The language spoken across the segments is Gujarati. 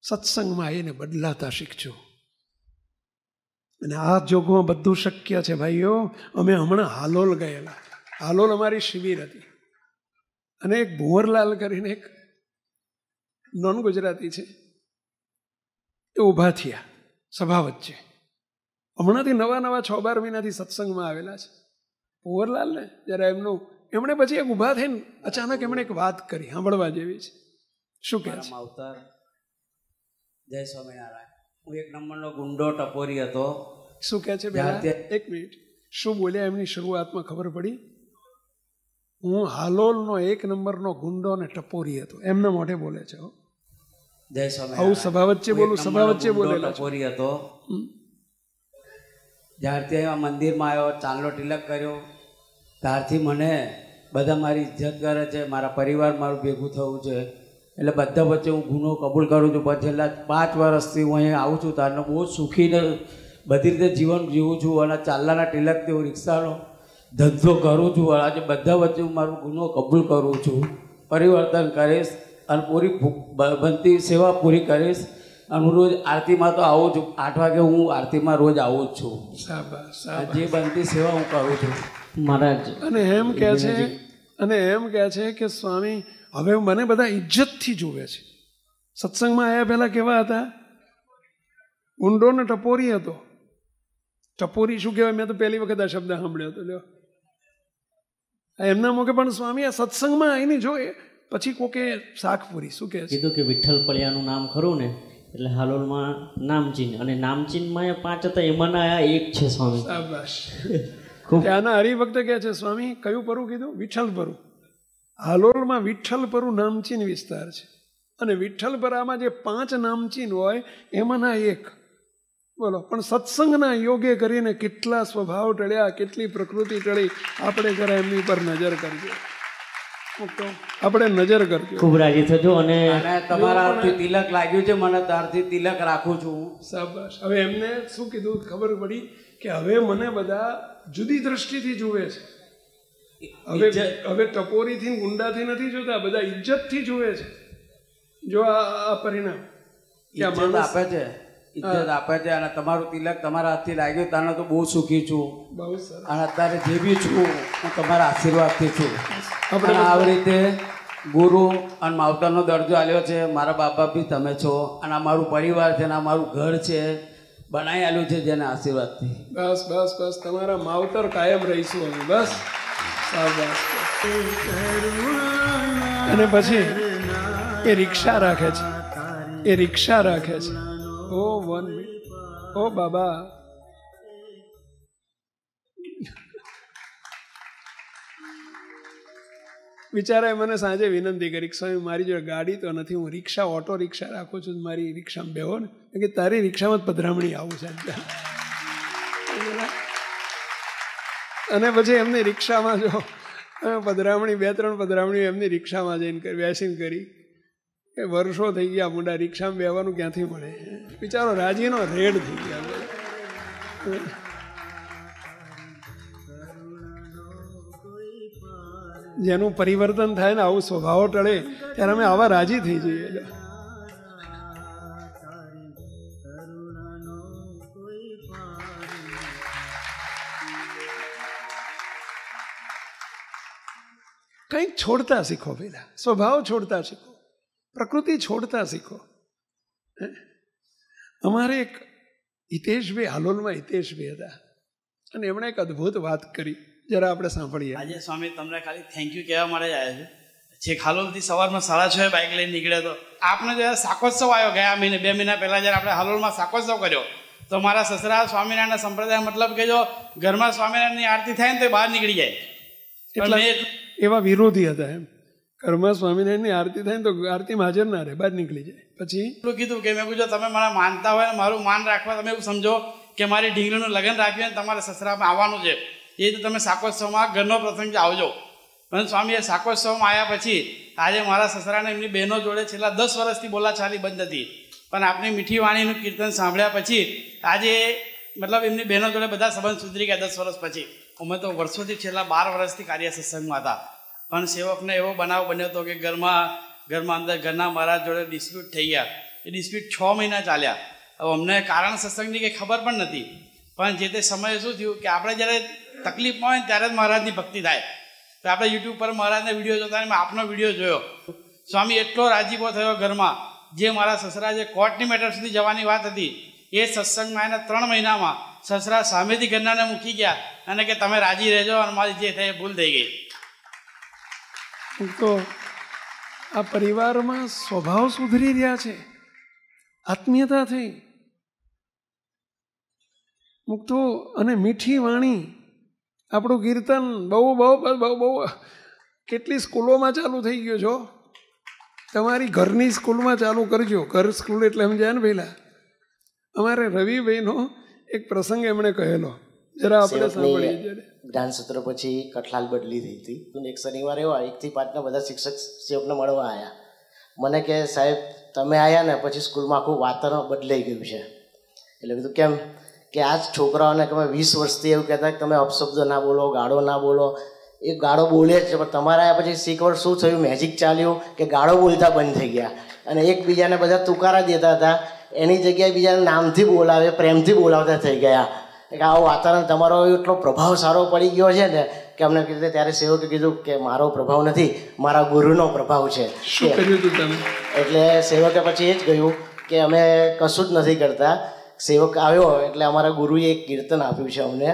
સત્સંગમાં આવીને બદલાતા શીખજો. અને આ જોગમાં બધું શક્ય છે ભાઈઓ. અમે હમણાં હાલોલ ગયેલા. હાલોલ અમારી શિબિર હતી અને એક ભુવરલાલ કરીને એક નોન ગુજરાતી છે, એ ઊભા થયા સભા વચ્ચે. હમણાંથી નવા 6-12 મહિનાથી સત્સંગમાં આવેલા છે ભુવરલાલ ને. જ્યારે એમણે પછી એક ઊભા થઈને અચાનક એમણે એક વાત કરી, સાંભળવા જેવી છે. શું કહે છે? અવતાર જય સ્વામિનારાયણ. હું 1 નંબરનો ગુંડો ટપોરી હતો. શું કહે છે? એક મિનિટ, શું બોલ્યા એમની શરૂઆતમાં ખબર પડી? હું હાલોલનો 1 નંબરનો ગુંડો ને ટપોરી હતો, એમના મોઢે બોલે છે. જય સ્વામિનારાયણ. આવું સભા વચ્ચે બોલું, સભા વચ્ચે બોલેલા ટપોરી હતો. જ્યારથી આ મંદિરમાં આવ્યો, ચાંદલો તિલક કર્યો, ત્યારથી મને બધા મારી ઇજ્જત કરે છે, મારા પરિવાર મારું ભેગું થયું છે. એટલે બધા વચ્ચે હું ગુનો કબૂલ કરું છું. પણ છેલ્લા 5 વર્ષથી હું અહીંયા આવું છું, તારનો બહુ સુખીને બધી રીતે જીવન જીવું છું. અને ચાંદલાના તિલકથી હું રિક્ષાનો ધંધો કરું છું. આજે બધા વચ્ચે હું મારું ગુનો કબૂલ કરું છું. પરિવર્તન કરીશ અને પૂરી બનતી સેવા પૂરી કરીશ. અને હું રોજ આરતીમાં તો આવું છું. 8 વાગે હું આરતીમાં રોજ આવું જ છું. જે બનતી સેવા હું કરું છું મહારાજ. અને એમ કહે છે કે સ્વામી હવે મને બધા ઇજ્જતથી જુએ છે. સત્સંગમાં આવ્યા પહેલા કેવા હતા? ઊંડો ને ટપોરી હતો. ટપોરી શું કહેવાય? મેં તો પહેલી વખત આ શબ્દ સાંભળ્યો હતો. લ્યો, એમના મોકે પણ સ્વામી આ સત્સંગમાં આવીને જોઈએ પછી કોકે શાકપુરી શું કહે છે? કીધું કે વિઠ્ઠલ પળિયાનું નામ ખરું ને, એટલે હાલોલમાં નામચીન, અને નામચીનમાં 5 હતા, એમાંના આ એક છે સ્વામી. શાબાશ. ત્યાંના હરિભક્ત કહે છે સ્વામી કયું પરું કીધું? વિઠ્ઠલ પરું. હાલોલમાં વિઠ્ઠલ પરું નામચીન વિસ્તાર છે. અને વિઠ્ઠલપરામાં જે 5 નામચીન હોય એમાંના એક. બોલો, પણ સત્સંગના યોગે કરીને કેટલા સ્વભાવ ટળ્યા, કેટલી પ્રકૃતિ ટળી. આપણે જરા એમની પર નજર કરજો. આપણે નજર કરજો. ખૂબ રાજી થજો. અને તમારા તિલક લાગ્યું છે મને, ત્યારથી તિલક રાખું છું. શાબાશ. હવે એમને શું કીધું ખબર પડી કે હવે મને બધા જુદી દ્રષ્ટિથી જુએ છે. હવે ટપોરીથી ગુંડાથી નથી જોતા, બધા ઇજ્જતથી જુએ છે. જો આ પરિણામ ઇજ્જત આપે છે, ઇજ્જત આપે છે. અને તમારું તિલક તમારા હાથથી લાગ્યું તાને તો બહુ સુખી છું. બહુ સરસ. અને અત્યારે જે બી છું હું તમારા આશીર્વાદથી છું. આપણે આવી રીતે ગુરુ અને માવતરનો દરજ્જો આલ્યો છે. મારા બાપા બી તમે છો, અને અમારું પરિવાર છે, અને અમારું ઘર છે, બનાવી આલ્યું છે જેના આશીર્વાદથી. બસ બસ બસ, તમારા માવતર કાયમ રહીશું અમે. બસ. અને પછી એ રિક્ષા રાખે છે, એ રિક્ષા રાખે છે. ઓ 1 મિનિટ, ઓ બાબા, બિચારાએ મને સાંજે વિનંતી કરી સ્વામી મારી જોડે ગાડી તો નથી, હું રિક્ષા ઓટો રિક્ષા રાખું છું, મારી રિક્ષામાં બેહો ને. કે તારી રિક્ષામાં જ પધરામણી આવું છે. અને પછી એમની રિક્ષામાં જો પધરામણી 2-3 પધરામણી એમની રિક્ષામાં જઈને બેસીને કરી. એ વર્ષો થઈ ગયા મુંડા, રિક્ષામાં બેવાનું ક્યાંથી મળે? બિચારો રાજીનો રેડ થઈ ગયા. જેનું પરિવર્તન થાય ને, આવું સ્વભાવ ટળે ત્યારે અમે આવા રાજી થઈ જઈએ. કંઈક છોડતા શીખો, પહેલા સ્વભાવ છોડતા શીખો, પ્રકૃતિ છોડતા શીખો. અમારે એક હિતેશભાઈ, હાલોલમાં હિતેશભાઈ હતા, અને એમણે એક અદ્ભુત વાત કરી, જરા આપણે સાંભળીએ. આજે સ્વામી તમને ખાલી થેન્ક યુ કહેવા માટે જ આવ્યા છે. હાલોલથી સવારમાં 6:30 બાઇક લઈને નીકળ્યો હતો. આપણે જ્યારે શાકોત્સવ આવ્યો ગયા મહિને 2 મહિના પહેલાં જ્યારે આપણે હાલોલમાં શાકોત્સવ કર્યો, તો મારા સસરા સ્વામિનારાયણ સંપ્રદાય, મતલબ કે જો ઘરમાં સ્વામિનારાયણની આરતી થાય ને તો બહાર નીકળી જાય. એટલે એવા વિરોધી હતા એમ. ઘરમાં સ્વામિનારાયણની આરતી થાય ને તો આરતીમાં હાજર ના રહે, બહાર નીકળી જાય. પછી એટલું કીધું કે મેં પૂછ્યું તમે મને માનતા હોય ને મારું માન રાખવા તમે એવું સમજો કે મારી ઢીંગલીનું લગ્ન રાખ્યું ને તમારા સસરામાં આવવાનું છે, એ તો તમે શાકોત્સવમાં ઘરનો પ્રસંગ આવજો. પણ સ્વામી એ શાકોત્સવમાં આવ્યા પછી આજે મારા સસરાને એમની બહેનો જોડે છેલ્લા 10 વર્ષથી બોલાચાલી બંધ હતી, પણ આપણી મીઠી વાણીનું કીર્તન સાંભળ્યા પછી આજે મતલબ એમની બહેનો જોડે બધા સંબંધ સુધરી ગયા 10 વર્ષ પછી. અમે તો વર્ષોથી છેલ્લા 12 વર્ષથી કાર્ય સત્સંગમાં હતા, પણ સેવકને એવો બનાવ બન્યો હતો કે ઘરમાં અંદર ઘરના મહારાજ જોડે ડિસ્પ્યુટ થઈ ગયા. એ ડિસ્પ્યુટ 6 મહિના ચાલ્યા. હવે અમને કારણ સત્સંગની કંઈ ખબર પણ નથી, પણ જે તે સમયે શું થયું કે આપણે જ્યારે તકલીફમાં હોય ને ત્યારે જ મહારાજની ભક્તિ થાય. તો આપણે યુટ્યુબ પર મહારાજના વિડીયો જોતા મેં આપનો વિડીયો જોયો. સ્વામી એટલો રાજીપો થયો ઘરમાં. જે મારા સસરા જે કોર્ટની મેટર સુધી જવાની વાત હતી એ સત્સંગમાં એના 3 મહિનામાં સસરા સામેથી ઘરનાને મૂકી ગયા અને કે તમે રાજી રહેજો અને મારી જે થઈ ભૂલ થઈ ગઈ. તો આ પરિવારમાં સ્વભાવ સુધરી રહ્યા છે, આત્મીયતા થઈ મુક્તો અને મીઠી વાણી. આપણું કીર્તન બહુ બહુ બહુ બહુ કેટલી સ્કૂલોમાં ચાલુ થઈ ગયો છો. તમારી ઘરની સ્કૂલમાં ચાલુ કરજો. ઘર સ્કૂલ એટલે સમજાય ને પહેલાં. અમારે રવિભાઈનો એક પ્રસંગ એમણે કહેલો, જરા આપણે સાંભળીએ. જ્યારે જ્ઞાન સત્ર પછી કઠલાલ બદલી થઈ હતી તો એક શનિવારે એવા 1 થી 5ના બધા શિક્ષક સેવકને મળવા આવ્યા. મને કે સાહેબ તમે આવ્યા ને પછી સ્કૂલમાં આખું વાતાવરણ બદલાઈ ગયું છે. એટલે કીધું કેમ? કે આ જ છોકરાઓને તમે 20 વર્ષથી એવું કહેતા કે તમે અપશબ્દ ના બોલો, ગાળો ના બોલો. એ ગાળો બોલે જ છે, પણ તમારા આવ્યા પછી શીખવડ શું થયું? મેજિક ચાલ્યું કે ગાળો બોલતા બંધ થઈ ગયા અને એકબીજાને બધા તુકારા દેતા હતા, એની જગ્યાએ બીજાને નામથી બોલાવે, પ્રેમથી બોલાવતા થઈ ગયા. કે આવું વાતાવરણ તમારો એટલો પ્રભાવ સારો પડી ગયો છે ને કે અમને કીધું. ત્યારે સેવકે કીધું કે મારો પ્રભાવ નથી, મારા ગુરુનો પ્રભાવ છે. શું કર્યું હતું તમે? એટલે સેવકે પછી એ જ કહ્યું કે અમે કશું જ નથી કરતા. સેવક આવ્યો એટલે અમારા ગુરુએ એક કીર્તન આપ્યું છે અમને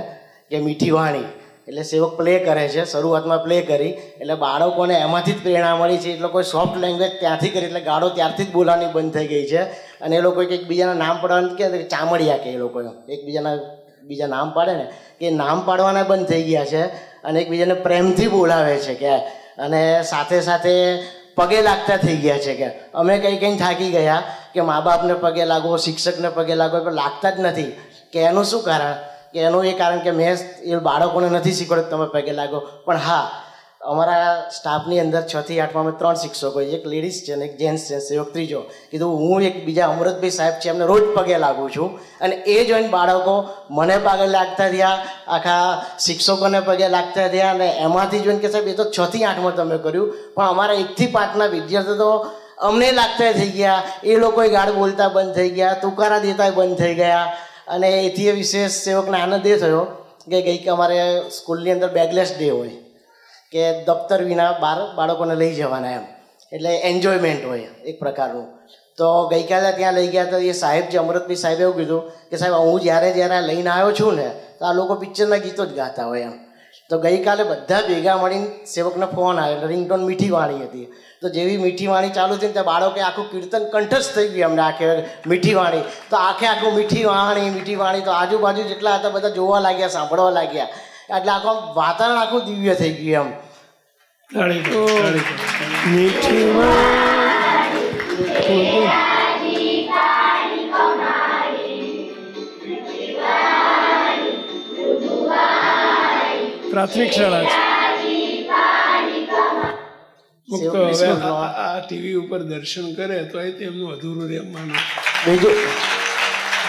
કે મીઠી વાણી. એટલે સેવક પ્લે કરે છે, શરૂઆતમાં પ્લે કરી એટલે બાળકોને એમાંથી જ પ્રેરણા મળી છે. એટલે કોઈ સોફ્ટ લેંગ્વેજ ત્યાંથી કરી એટલે ગાળો ત્યારથી જ બોલવાની બંધ થઈ ગઈ છે. અને એ લોકો એકબીજાના નામ પાડવાનું કે ચામડિયા કે એ લોકો બીજા નામ પાડે ને કે નામ પાડવાના બંધ થઈ ગયા છે અને એકબીજાને પ્રેમથી બોલાવે છે કે. અને સાથે સાથે પગે લાગતા થઈ ગયા છે કે અમે કંઈ થાકી ગયા કે મા બાપને પગે લાગો, શિક્ષકને પગે લાગો, પણ લાગતા જ નથી. કે એનું શું કારણ? કે એનું એ કારણ કે મેં એ બાળકોને નથી શીખવાડ્યું તમે પગે લાગો. પણ હા, અમારા સ્ટાફની અંદર 6 થી 8માં અમે 3 શિક્ષકો, એક લેડીઝ છે અને એક જેન્ટ્સ છે, સેવક ત્રીજો. કીધું હું એક બીજા અમૃતભાઈ સાહેબ છે એમને રોજ પગે લાગું છું. અને એ જોઈને બાળકો મને પગે લાગતા થયા, આખા શિક્ષકોને પગે લાગતા થયા. અને એમાંથી જોઈને કે સાહેબ એ તો 6 થી 8માં તમે કર્યું, પણ અમારા 1 થી 5ના વિદ્યાર્થીઓ તો અમને લાગતા થઈ ગયા. એ લોકોએ ગાળ બોલતા બંધ થઈ ગયા, તુકારા દેતા બંધ થઈ ગયા. અને એથી એ વિશેષ સેવકને આનંદ એ થયો કે ગઈકે અમારે સ્કૂલની અંદર બેગલેસ ડે હોય કે દફતર વિના બાળકોને લઈ જવાના એમ, એટલે એન્જોયમેન્ટ હોય એક પ્રકારનું. તો ગઈકાલે ત્યાં લઈ ગયા તો એ સાહેબ જે અમૃતભાઈ સાહેબે એવું કીધું કે સાહેબ હું જ્યારે લઈને આવ્યો છું ને તો આ લોકો પિક્ચરના ગીતો જ ગાતા હોય એમ. તો ગઈકાલે બધા ભેગા મળીને સેવકને ફોન આવ્યો, રિંગટોન મીઠી વાણી હતી. તો જેવી મીઠી વાણી ચાલુ થઈ ને ત્યાં બાળકે આખું કીર્તન કંઠસ્થ થઈ ગયું અમને આખે મીઠી વાણી. તો આખું મીઠી વાણી તો આજુબાજુ જેટલા હતા બધા જોવા લાગ્યા, સાંભળવા લાગ્યા. એટલે આખું વાતાવરણ આખું દિવ્ય થઈ ગયું એમ. મીઠી પ્રાથમિક શાળા છે. મુક્તો હવે આ ટીવી ઉપર દર્શન કરે તો અહીંથી એમનું અધૂરું રહેવાનું.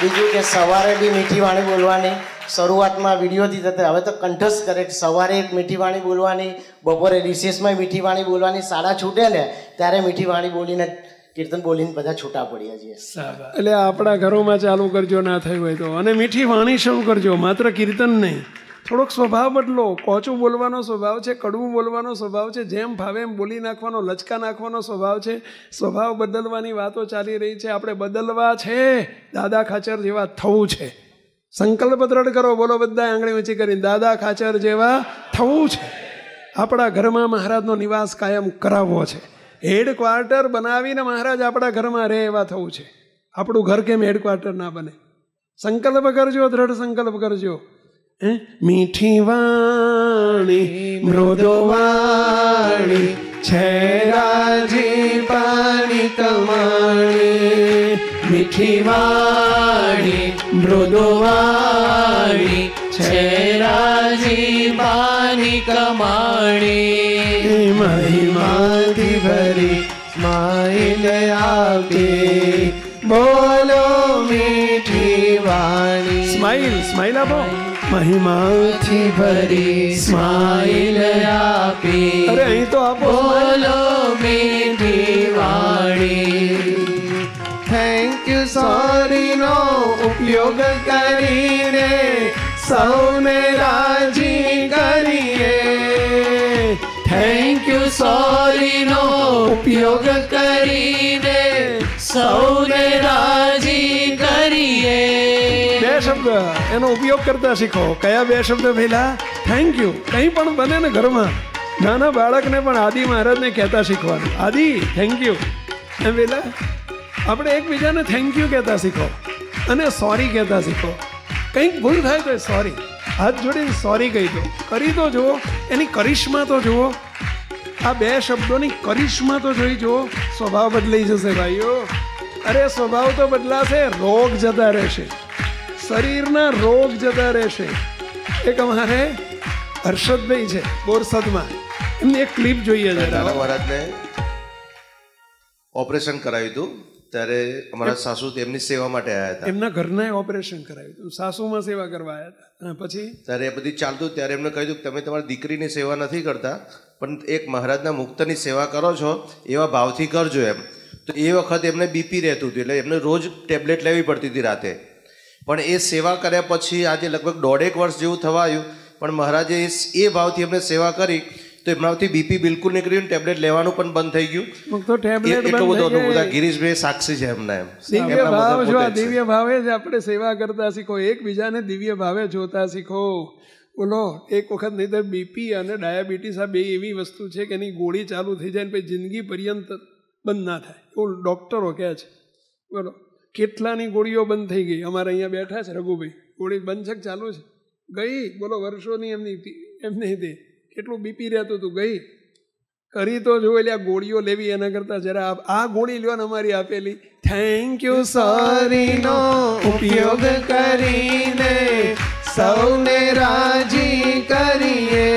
બીજું કે સવારે બી મીઠી વાણી બોલવાની. શરૂઆતમાં વિડીયોથી થતા, હવે તો કંઠસ્થ કરે. સવારે એક મીઠી વાણી બોલવાની, બપોરે રિસેસમાં મીઠી વાણી બોલવાની. શાળા છૂટે ને ત્યારે મીઠી વાણી બોલીને કીર્તન બોલીને બધા છૂટા પડ્યા છીએ. એટલે આપણા ઘરોમાં ચાલુ કરજો ના થયું હોય તો. અને મીઠી વાણી શરૂ કરજો, માત્ર કીર્તન નહીં. થોડોક સ્વભાવ બદલો. કોચું બોલવાનો સ્વભાવ છે, કડવું બોલવાનો સ્વભાવ છે, જેમ ભાવે એમ બોલી નાખવાનો, લચકા નાખવાનો સ્વભાવ છે. સ્વભાવ બદલવાની વાતો ચાલી રહી છે. આપણે બદલવા છે, દાદા ખાચર જેવા થવું છે. સંકલ્પ દ્રઢ કરો, બોલો બધા આંગળી ઊંચી કરીને, દાદા ખાચર જેવા થવું છે. આપણા ઘરમાં મહારાજનો નિવાસ કાયમ કરાવવો છે. હેડક્વાર્ટર બનાવીને મહારાજ આપણા ઘરમાં રહે એવા થવું છે. આપણું ઘર કેમ હેડક્વાર્ટર ના બને? સંકલ્પ કરજો, દ્રઢ સંકલ્પ કરજો. મીઠી વાણી મૃદુ વાણી છે રાજી પાણી કમાણી. મીઠી વાણી મૃદુ વાણી છે રાજી પાણી કમાણી. મહિમાથી ભરી સ્માઈલ આપી, બોલો મીઠી વાણી. સ્માઈલ આપો. મહિમાથી ભરી સ્માઈલ આપી, અરે અહીં તો આપો. બોલો મીઠી વાણી. થેન્ક યુ સોરીનો ઉપયોગ કરીને સૌને રાજી કરીએ. થેન્ક યુ સોરીનો ઉપયોગ કરીને સૌને રાજી કરીએ. બે શબ્દ એનો ઉપયોગ કરતા શીખો. કયા બે શબ્દ પહેલા? Thank you. કંઈ પણ બને ને ઘરમાં, નાના બાળકને પણ આદિ મહારાજને કહેતા શીખવાનું. આદિ થેન્ક યુ. એમ પહેલા આપણે એકબીજાને થેન્ક યુ કહેતા શીખો અને સોરી કહેતા શીખો. કંઈક ભૂલ થાય તો સોરી, હાથ જોડીને સોરી કહી દો. કરી તો જુઓ, એની કરિશ્મા તો જુઓ. આ બે શબ્દોની કરિશ્મા તો જોઈ જુઓ. સ્વભાવ બદલાઈ જશે ભાઈઓ. અરે સ્વભાવ તો બદલાશે, રોગ જતા રહેશે, શરીરના રોગ જતા રહેશે. એક અમારે હર્ષદભાઈ છે બોરસદમાં, એમની એક ક્લિપ જોઈએ છે. મહારાજને ઓપરેશન કરાવ્યું હતું ત્યારે અમારા સાસુ એમની સેવા માટે આવ્યા હતા. એમના ઘરના ઓપરેશન કરાવ્યું હતું, સાસુમાં સેવા કરવા આવ્યા હતા. પછી ત્યારે એ બધી ચાલતું ત્યારે એમને કહ્યું કે તમે તમારી દીકરીની સેવા નથી કરતા, પણ એક મહારાજના મુક્તની સેવા કરો છો એવા ભાવથી કરજો એમ. તો એ વખત એમને બીપી રહેતું હતું, એટલે એમને રોજ ટેબ્લેટ લેવી પડતી હતી રાતે. પણ એ સેવા કર્યા પછી આજે લગભગ 1.5 વર્ષ જેવું થવા આવ્યું, પણ મહારાજે એ ભાવથી એમને સેવા કરી તો એમનાથી બીપી બિલકુલ નીકળ્યું, ટેબ્લેટ લેવાનું પણ બંધ થઈ ગયું. તો ટેબ્લેટ એટલો બધો બધા ગિરીશભાઈ સાક્ષી છે એમના. એમ દિવ્ય ભાવ જો, દિવ્ય ભાવે જ આપણે સેવા કરતા શીખો, એકબીજાને દિવ્ય ભાવે જોતા શીખો. બોલો, એક વખત નહીં તો બીપી અને ડાયાબિટીસ આ બે એવી વસ્તુ છે કે એની ગોળી ચાલુ થઈ જાય ને પછી જિંદગી પર્યંત બંધ ના થાય એવું ડૉક્ટરો કહે છે. બોલો, કેટલાની ગોળીઓ બંધ થઈ ગઈ. અમારે અહીંયા બેઠા છે રઘુભાઈ, ગોળી બંધ છે ચાલુ છે? ગઈ. બોલો, વર્ષોની એમની હતી. કેટલું બીપી રહેતું હતું, ગઈ. કરી તો જો, એટલે આ ગોળીઓ લેવી એના કરતાં જરા આ ગોળી લ્યો ને અમારી આપેલી થેન્ક યુ સોરીનો ઉપયોગ કરીને સૌને રાજી કરીએ.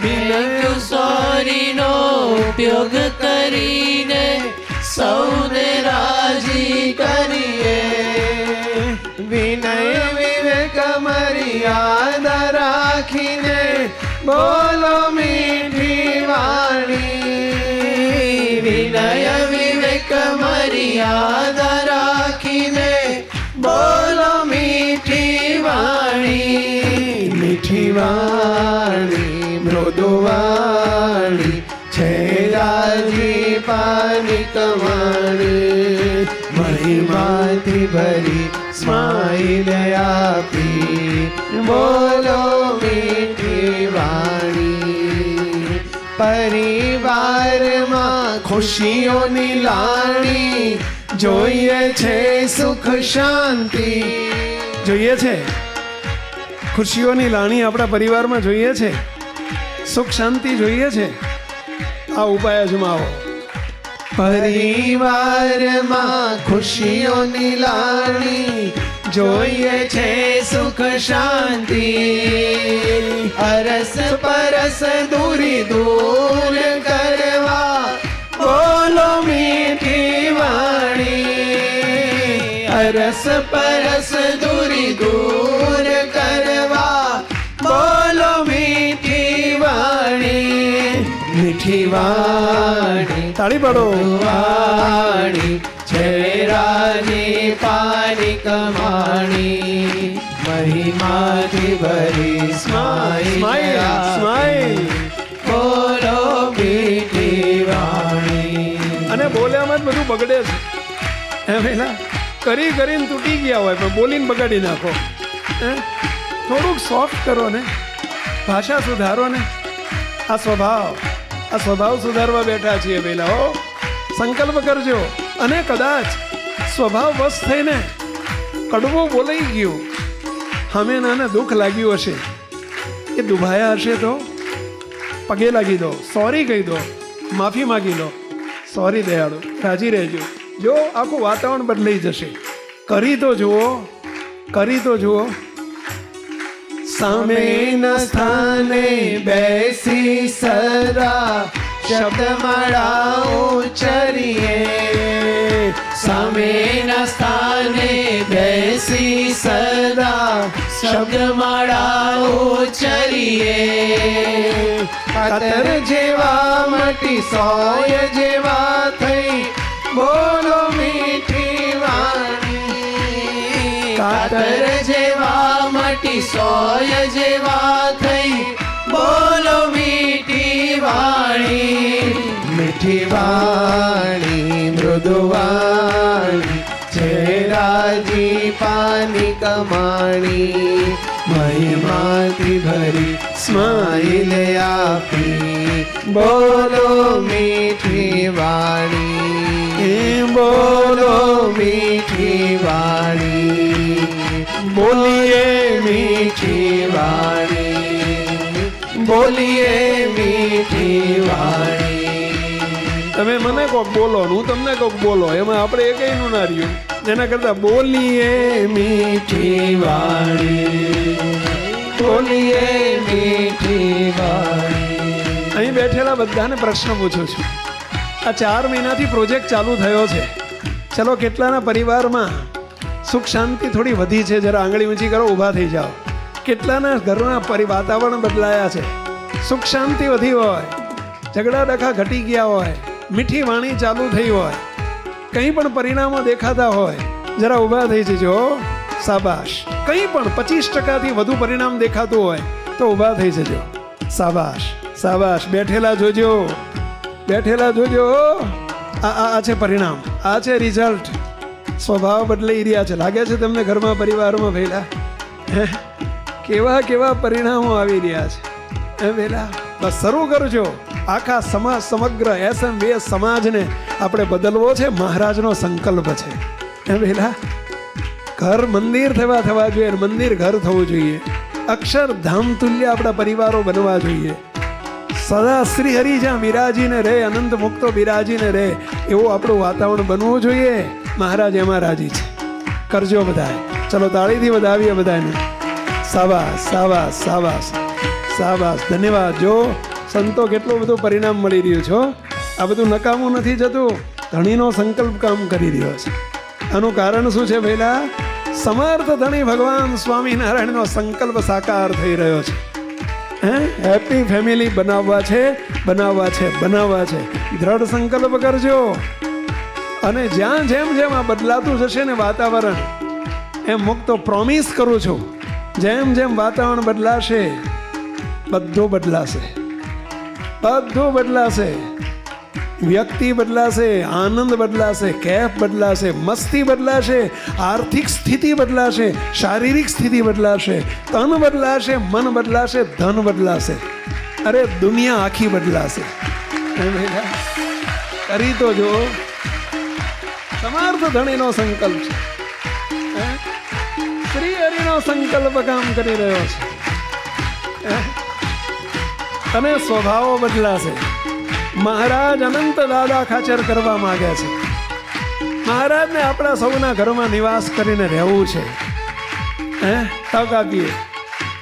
થેન્ક યુ સોરીનો ઉપયોગ કરીને સૌને રાજી કરીએ. વિનય વિવેક મર્યાદા રાખીને બોલો મીઠી વાણી. વિનય વિવેક મર્યાદા રાખીને બોલો મીઠી વાણી. મીઠી વાણી મૃદુ વાણી છે રાજી પાની કમાણી. મહિમાથી ભરી સ્માઈલ આપી બોલો મીઠી વાણી. પરિવારમાં ખુશીઓની લાણી જોઈએ છે, સુખ શાંતિ જોઈએ છે. ખુશીઓની લાણી આપણા પરિવારમાં જોઈએ છે, સુખ શાંતિ જોઈએ છે. આ ઉપાય અજમાવો. પરિવારમાં ખુશીઓની લાણી જોઈએ છે, સુખ શાંતિ. અરસ પરસ દૂરી દૂર કરવા બોલો મીઠી વાણી. અરસ પરસ દૂરી દૂર કરવા બોલો મીઠી વાણી. મીઠી વાણી તાળી પાડો. વાણી છે રાજી પાની કમાણી. મહિમાથી ભરી સ્માઈલ બોલો મીઠી વાણી. અને બોલ્યામાં જ બધું બગડે છે. એમ પેલા કરી કરીને તૂટી ગયા હોય પણ બોલીને બગાડી નાખો. થોડુંક સોફ્ટ કરો ને, ભાષા સુધારો ને. આ સ્વભાવ સુધારવા બેઠા છીએ પહેલા. હો, સંકલ્પ કરજો. અને કદાચ સ્વભાવ વશ થઈને કડવું બોલાઈ ગયું, હમે નાને દુઃખ લાગ્યું હશે, એ દુભાયા હશે તો પગે લાગી દો, સોરી કહી દો, માફી માગી લો. સોરી દયાળુ, રાજી રહેજો. જો આખું વાતાવરણ બદલાઈ જશે. કરી તો જુઓ, કરી તો જુઓ. સામેના સ્થાને બેસી સદા શબ્દમાળા ઉચ્ચરીએ. સામેના સ્થાને બેસી સદા શબ્દમાળા ઉચ્ચરીએ. કાતર જેવા મટી સોય જેવા થઈ બોલો મીઠી વાણી, કાતર જેવા મટી સોય જેવા થઈ, બોલો મીઠી વાણી. મીઠી વાણી મૃદુવાણી છે રાજી પાની કમાણી, મહિમાથી ભરી સ્માઈલ આપી, બોલો મીઠી વાણી, બોલો મીઠી વાણી, બોલીએ મીઠી વાણી, બોલીએ મીઠી વાણી. તમે મને કોક બોલો, હું તમને કોક બોલો, એમાં આપણે એકયનું ના રહ્યું. એના કરતા બોલીએ મીઠી વાણી, બોલીએ મીઠી વાણી. અહીં બેઠેલા બધાને પ્રશ્ન પૂછું છું. આ 4 મહિનાથી પ્રોજેક્ટ ચાલુ થયો છે. ચલો કેટલાના પરિવારમાં સુખ શાંતિ થોડી વધી છે? જરા આંગળી ઊંચી કરો, ઊભા થઈ જાઓ. કેટલાના ઘરના વાતાવરણ બદલાયા છે? સુખ શાંતિ વધી હોય, ઝઘડા ડખા ઘટી ગયા હોય, મીઠી વાણી ચાલુ થઈ હોય, કંઈ પણ પરિણામો દેખાતા હોય, જરા ઊભા થઈ જજો. શાબાશ. કંઈ પણ 25%થી વધુ પરિણામ દેખાતું હોય તો ઊભા થઈ જજો. શાબાશ શાબાશ. બેઠેલા જોજો, બેઠેલા જોજો. આ છે પરિણામ, આ છે રિઝલ્ટ. સ્વભાવ બદલાઈ રહ્યા છે. લાગે છે તમને ઘરમાં પરિવારમાં ભેલા કેવા કેવા પરિણામો આવી રહ્યા છે ભેલા? બસ શરૂ કરજો. આખા સમાજ, સમગ્ર SMVS સમાજને આપણે બદલવો છે. મહારાજનો સંકલ્પ છે ભેલા. ઘર મંદિર થવા જોઈએ, મંદિર ઘર થવું જોઈએ. અક્ષરધામ તુલ્ય આપણા પરિવારો બનવા જોઈએ. સદા શ્રી હરિ જ્યાં બિરાજીને રહે, અનંત મુક્તો બિરાજીને રહે, એવું આપણું વાતાવરણ બનવું જોઈએ. મહારાજ એમાં રાજી છે. કરજો બધાએ. ચલો તાળીથી વધાવીએ બધાને. સાબાસ સાબાસ સાબાસ સાબાસ. ધન્યવાદ. જો સંતો કેટલું બધું પરિણામ મળી રહ્યું છે. આ બધું નકામું નથી જતું. ધણીનો સંકલ્પ કામ કરી રહ્યો છે. આનું કારણ શું છે ભઈલા? સમર્થ ધણી ભગવાન સ્વામિનારાયણનો સંકલ્પ સાકાર થઈ રહ્યો છે. હેપી ફેમિલી બનાવવા છે, બનાવવા છે, બનાવવા છે. દ્રઢ સંકલ્પ કરજો. અને જ્યાં જેમ જેમ આ બદલાતું જશે ને વાતાવરણ, એમ મુક્તો પ્રોમિસ કરું છું, જેમ જેમ વાતાવરણ બદલાશે, બધું બદલાશે, બધું બદલાશે. વ્યક્તિ બદલાશે, આનંદ બદલાશે, કેફ બદલાશે, મસ્તી બદલાશે, આર્થિક સ્થિતિ બદલાશે, શારીરિક સ્થિતિ બદલાશે, તન બદલાશે, મન બદલાશે, ધન બદલાશે. અરે દુનિયા આખી બદલાશે. કરી તો જો. સમર્થ ધણીનો સંકલ્પ છે. શ્રી હરિનો સંકલ્પ કામ કરી રહ્યો છે. અને સ્વભાવો બદલાશે. મહારાજ અનંત દાદા ખાચર કરવા માંગે છે. મહારાજને આપણા સૌના ઘરમાં નિવાસ કરીને રહેવું છે. તક આપીએ.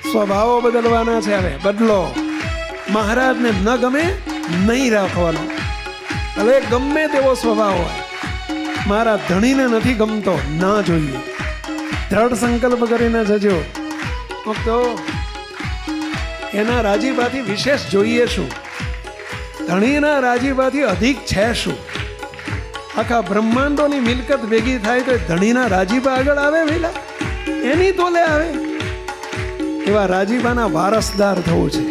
સ્વભાવો બદલવાના છે. હવે બદલો. મહારાજને ન ગમે નહીં રાખવાનો. ભલે ગમે તેવો સ્વભાવ હોય, મારા ધણીને નથી ગમતો, ના જોઈએ. દ્રઢ સંકલ્પ કરીને જજો. તો એના રાજીપાથી વિશેષ જોઈએ શું? ધણીના રાજીપાથી અધિક છે શું? આખા બ્રહ્માંડોની મિલકત ભેગી થાય તો ધણીના રાજીપા આગળ આવે ભઈલા? એની તોલે આવે. એવા રાજીપાના વારસદાર થવું છે.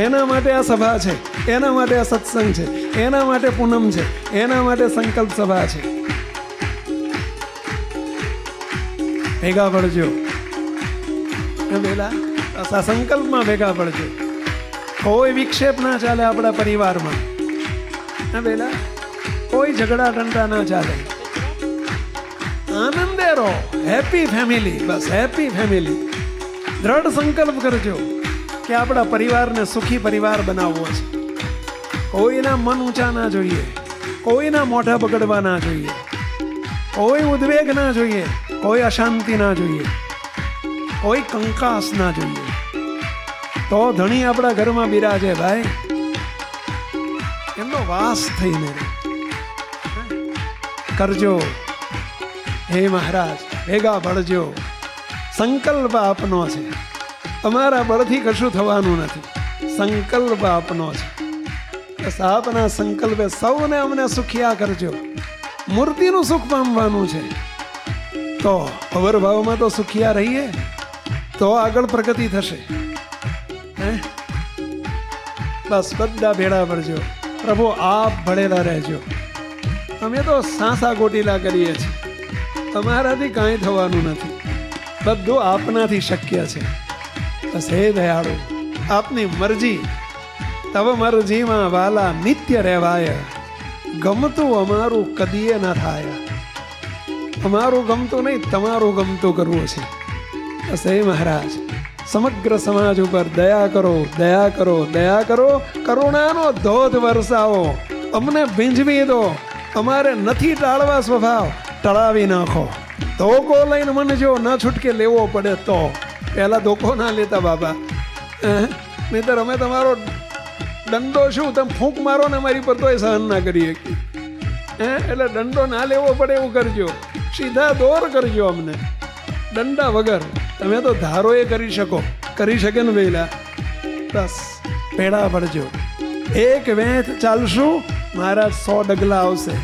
એના માટે આ સભા છે, એના માટે આ સત્સંગ છે, એના માટે પૂનમ છે, એના માટે સંકલ્પ સભા છે. ભેગા પડજો ભેલા. આ સંકલ્પમાં ભેગા પડજો. કોઈ વિક્ષેપ ના ચાલે આપણા પરિવારમાં. ભેલા કોઈ ઝઘડા ટંટા ના ચાલે. આનંદે રહો. Happy family. બસ હેપી ફેમિલી. દ્રઢ સંકલ્પ કરજો કે આપણા પરિવારને સુખી પરિવાર બનાવવો છે. કોઈના મન ઊંચા ના જોઈએ, કોઈના મોઢા બગડવા ના જોઈએ, કોઈ ઉદ્વેગ ના જોઈએ, કોઈ અશાંતિ ના જોઈએ, કોઈ કંકાસ ના જોઈએ. તો ધણી આપણા ઘરમાં બિરાજે ભાઈ. એમનો વાસ થઈને કરજો. હે મહારાજ ભેગા પડજો. સંકલ્પ આપનો છે. તમારા બળથી કશું થવાનું નથી. સંકલ્પ આપનો છે. બસ આપના સંકલ્પે સૌને અમને સુખિયા કરજો. મૂર્તિનું સુખ પામવાનું છે તો અવરભાવમાં તો સુખિયા રહીએ તો આગળ પ્રગતિ થશે. બસ બધા ભેળા પડજો. પ્રભુ આપ ભળેલા રહેજો. અમે તો સાસા ગોટીલા કરીએ છીએ, તમારાથી કાંઈ થવાનું નથી. બધું આપનાથી શક્ય છે. બસ હે દયાળુ, આપની મરજી, તવ મરજીમાં વાલા નિત્ય રહેવાય. ગમતું અમારું કદીએ ન થાય. અમારું ગમતું નહીં, તમારું ગમતું કરવું છે. બસ હે મહારાજ, સમગ્ર સમાજ ઉપર દયા કરો, દયા કરો, દયા કરો. કરુણાનો ધોધ વરસાવો, અમને ભીંજવી દો. અમારે નથી ટાળવા સ્વભાવ, ટળાવી નાખો. ધોકો લઈને મને જો ન છૂટકે લેવો પડે તો. પહેલા ધોકો ના લેતા બાબા, નહીતર અમે તમારો દંડો શું, તમે ફૂંક મારો ને અમારી પર તોય સહન ના કરીએ. એટલે દંડો ના લેવો પડે એવું કરજો. સીધા દોર કરજો અમને, દંડા વગર. તમે તો ધારો એ કરી શકો, કરી શકે ને વેલા. બસ પેડા પડજો. એક વેંત ચાલશું, મહારાજ 100 ડગલા આવશે.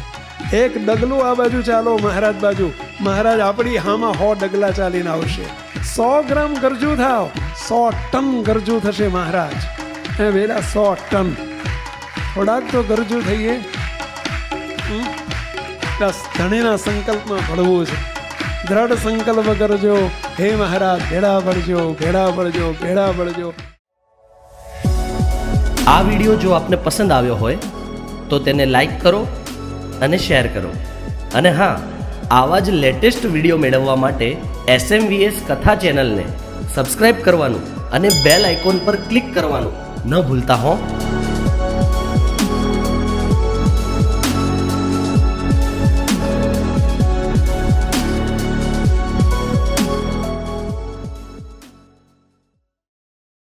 એક ડગલું આ બાજુ ચાલો મહારાજ બાજુ, મહારાજ આપણી હામાં 100 ડગલા ચાલીને આવશે. 100 ગ્રામ ગરજુ થાવ, 100 ટન ગરજુ થશે મહારાજ. વેલા 100 ટન. થોડાક તો ગરજુ થઈએ. બસ ધણીના સંકલ્પમાં ભળવું છે. દ્રઢ સંકલ્પ કરજો. હે મહારાજ, ભેળા પડજો, ભેળા પડજો, ભેળા પડજો. આ વિડીયો જો આપને પસંદ આવ્યો હોય તો તેને લાઈક કરો અને શેર કરો. અને હા, આવા જ લેટેસ્ટ વિડીયો મેળવવા માટે SMVS કથા ચેનલને સબસ્ક્રાઇબ કરવાનું અને બેલ આઇકોન પર ક્લિક કરવાનું ન ભૂલતા હો.